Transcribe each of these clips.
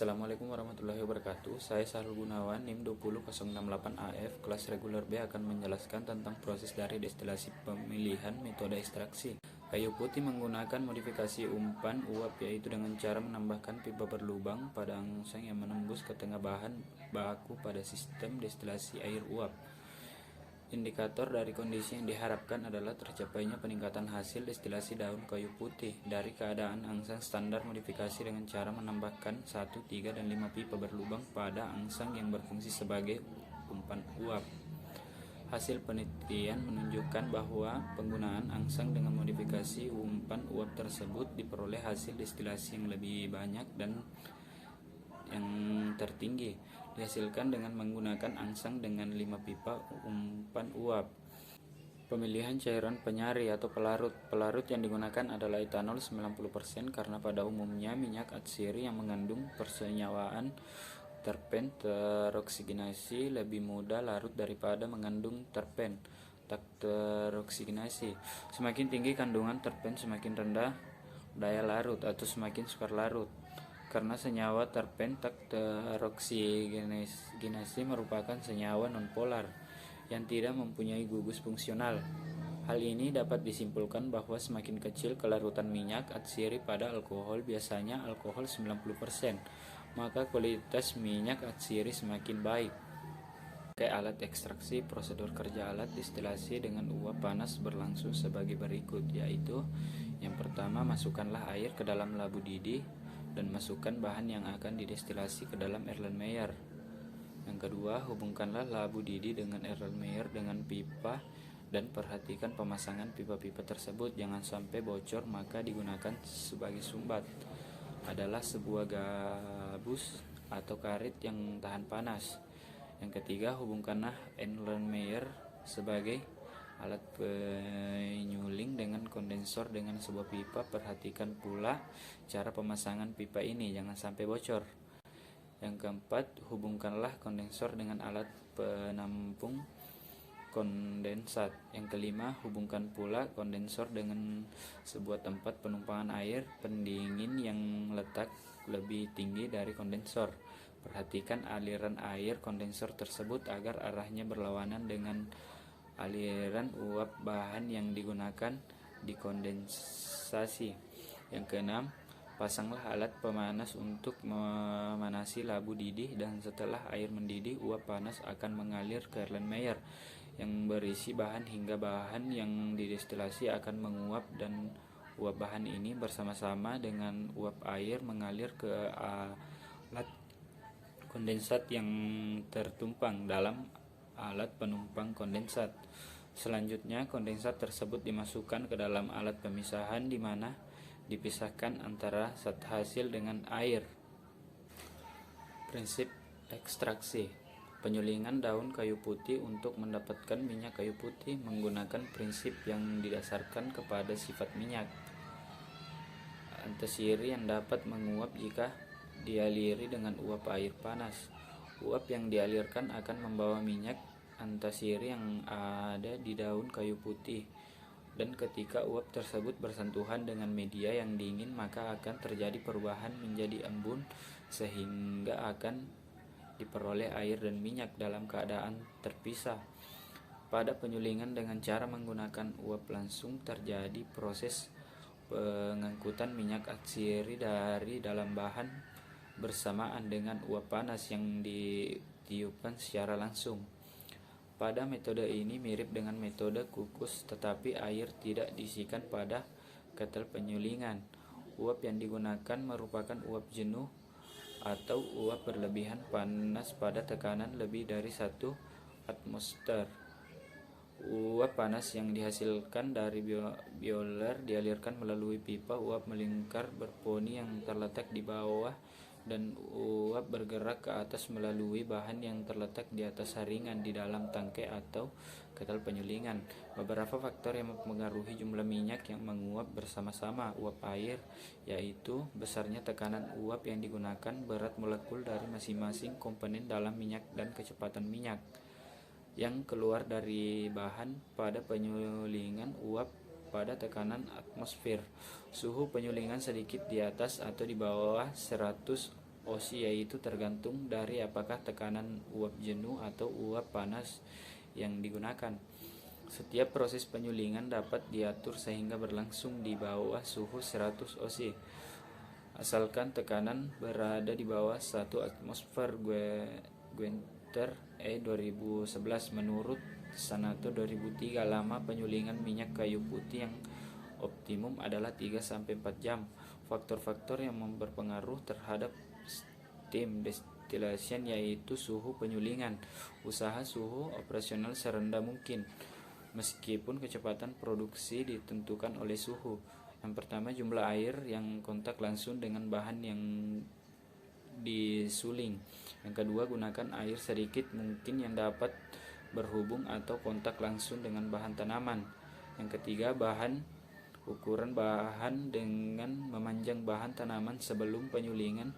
Assalamualaikum warahmatullahi wabarakatuh. Saya Sahrul Gunawan, NIM 20068AF, kelas reguler B akan menjelaskan tentang proses dari destilasi pemilihan metode ekstraksi. Kayu putih menggunakan modifikasi umpan uap, yaitu dengan cara menambahkan pipa berlubang pada angsang yang menembus ke tengah bahan baku pada sistem destilasi air uap. Indikator dari kondisi yang diharapkan adalah tercapainya peningkatan hasil destilasi daun kayu putih dari keadaan angsang standar modifikasi dengan cara menambahkan 1, 3, dan 5 pipa berlubang pada angsang yang berfungsi sebagai umpan uap. Hasil penelitian menunjukkan bahwa penggunaan angsang dengan modifikasi umpan uap tersebut diperoleh hasil destilasi yang lebih banyak dan yang tertinggi dihasilkan dengan menggunakan angsang dengan 5 pipa umpan uap. Pemilihan cairan penyari atau pelarut. Pelarut yang digunakan adalah etanol 90% karena pada umumnya minyak atsiri yang mengandung persenyawaan terpen teroksigenasi lebih mudah larut daripada mengandung terpen tak teroksigenasi. Semakin tinggi kandungan terpen, semakin rendah daya larut atau semakin sukar larut. Karena senyawa terpen tak teroksigenasi merupakan senyawa nonpolar yang tidak mempunyai gugus fungsional. Hal ini dapat disimpulkan bahwa semakin kecil kelarutan minyak atsiri pada alkohol, biasanya alkohol 90%, maka kualitas minyak atsiri semakin baik. Pakai alat ekstraksi, prosedur kerja alat destilasi dengan uap panas berlangsung sebagai berikut, yaitu yang pertama, masukkanlah air ke dalam labu didih dan masukkan bahan yang akan didestilasi ke dalam Erlenmeyer. Yang kedua, hubungkanlah labu didih dengan Erlenmeyer dengan pipa dan perhatikan pemasangan pipa-pipa tersebut jangan sampai bocor, maka digunakan sebagai sumbat adalah sebuah gabus atau karet yang tahan panas. Yang ketiga, hubungkanlah Erlenmeyer sebagai alat penyuling dengan kondensor dengan sebuah pipa. Perhatikan pula cara pemasangan pipa ini, jangan sampai bocor. Yang keempat, hubungkanlah kondensor dengan alat penampung kondensat. Yang kelima, hubungkan pula kondensor dengan sebuah tempat penumpangan air pendingin yang letak lebih tinggi dari kondensor. Perhatikan aliran air kondensor tersebut agar arahnya berlawanan dengan aliran uap bahan yang digunakan di kondensasi. Yang keenam, pasanglah alat pemanas untuk memanasi labu didih, dan setelah air mendidih, uap panas akan mengalir ke Erlenmeyer yang berisi bahan hingga bahan yang didestilasi akan menguap, dan uap bahan ini bersama-sama dengan uap air mengalir ke alat kondensat yang tertumpang dalam alat penumpang kondensat. Selanjutnya, kondensat tersebut dimasukkan ke dalam alat pemisahan di mana dipisahkan antara zat hasil dengan air. Prinsip ekstraksi. Penyulingan daun kayu putih untuk mendapatkan minyak kayu putih menggunakan prinsip yang didasarkan kepada sifat minyak antasiri yang dapat menguap jika dialiri dengan uap air panas. Uap yang dialirkan akan membawa minyak antasiri yang ada di daun kayu putih, dan ketika uap tersebut bersentuhan dengan media yang dingin, maka akan terjadi perubahan menjadi embun sehingga akan diperoleh air dan minyak dalam keadaan terpisah. Pada penyulingan dengan cara menggunakan uap langsung, terjadi proses pengangkutan minyak atsiri dari dalam bahan bersamaan dengan uap panas yang ditiupkan secara langsung. Pada metode ini mirip dengan metode kukus, tetapi air tidak diisikan pada ketel penyulingan. Uap yang digunakan merupakan uap jenuh atau uap berlebihan panas pada tekanan lebih dari 1 atmosfer. Uap panas yang dihasilkan dari boiler dialirkan melalui pipa uap melingkar berponi yang terletak di bawah, dan uap bergerak ke atas melalui bahan yang terletak di atas saringan di dalam tangkai atau ketel penyulingan. Beberapa faktor yang mempengaruhi jumlah minyak yang menguap bersama-sama uap air, yaitu besarnya tekanan uap yang digunakan, berat molekul dari masing-masing komponen dalam minyak, dan kecepatan minyak yang keluar dari bahan pada penyulingan uap pada tekanan atmosfer. Suhu penyulingan sedikit di atas atau di bawah 100 OSI, yaitu tergantung dari apakah tekanan uap jenuh atau uap panas yang digunakan. Setiap proses penyulingan dapat diatur sehingga berlangsung di bawah suhu 100 OSI, asalkan tekanan berada di bawah 1 atmosfer. Guenther 2011. Menurut Sanato 2003, lama penyulingan minyak kayu putih yang optimum adalah 3-4 jam. Faktor-faktor yang berpengaruh terhadap steam distillation yaitu suhu penyulingan, usaha suhu operasional serendah mungkin, meskipun kecepatan produksi ditentukan oleh suhu. Yang pertama, jumlah air yang kontak langsung dengan bahan yang disuling. Yang kedua, gunakan air sedikit mungkin yang dapat berhubung atau kontak langsung dengan bahan tanaman. Yang ketiga, ukuran bahan dengan memanjang bahan tanaman sebelum penyulingan.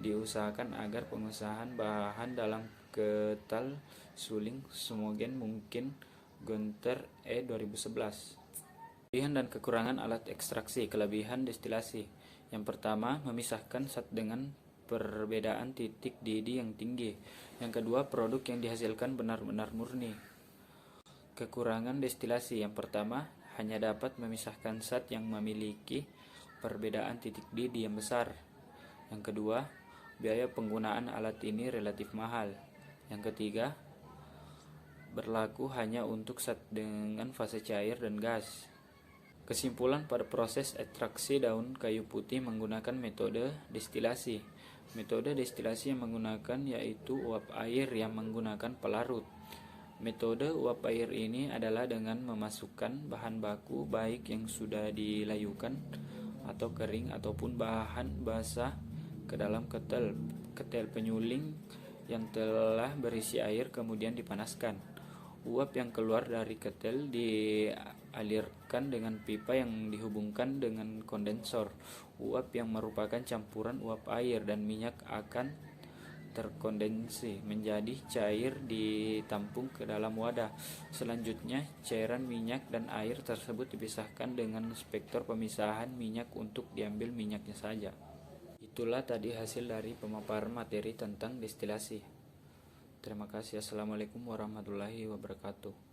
Diusahakan agar pengusahaan bahan dalam ketal suling homogen mungkin. Guenther 2011. Kelebihan dan kekurangan alat ekstraksi. Kelebihan destilasi. Yang pertama, memisahkan zat dengan perbedaan titik didih yang tinggi. Yang kedua, produk yang dihasilkan benar-benar murni. Kekurangan destilasi. Yang pertama, hanya dapat memisahkan zat yang memiliki perbedaan titik didih yang besar. Yang kedua, biaya penggunaan alat ini relatif mahal. Yang ketiga, berlaku hanya untuk zat dengan fase cair dan gas. Kesimpulan, pada proses ekstraksi daun kayu putih menggunakan metode destilasi. Metode destilasi yang menggunakan yaitu uap air yang menggunakan pelarut. Metode uap air ini adalah dengan memasukkan bahan baku baik yang sudah dilayukan atau kering ataupun bahan basah ke dalam ketel penyuling yang telah berisi air, kemudian dipanaskan. Uap yang keluar dari ketel dialirkan dengan pipa yang dihubungkan dengan kondensor. Uap yang merupakan campuran uap air dan minyak akan terkondensasi menjadi cair ditampung ke dalam wadah. Selanjutnya, cairan minyak dan air tersebut dipisahkan dengan spektor pemisahan minyak untuk diambil minyaknya saja. Itulah tadi hasil dari pemaparan materi tentang destilasi. Terima kasih. Assalamualaikum warahmatullahi wabarakatuh.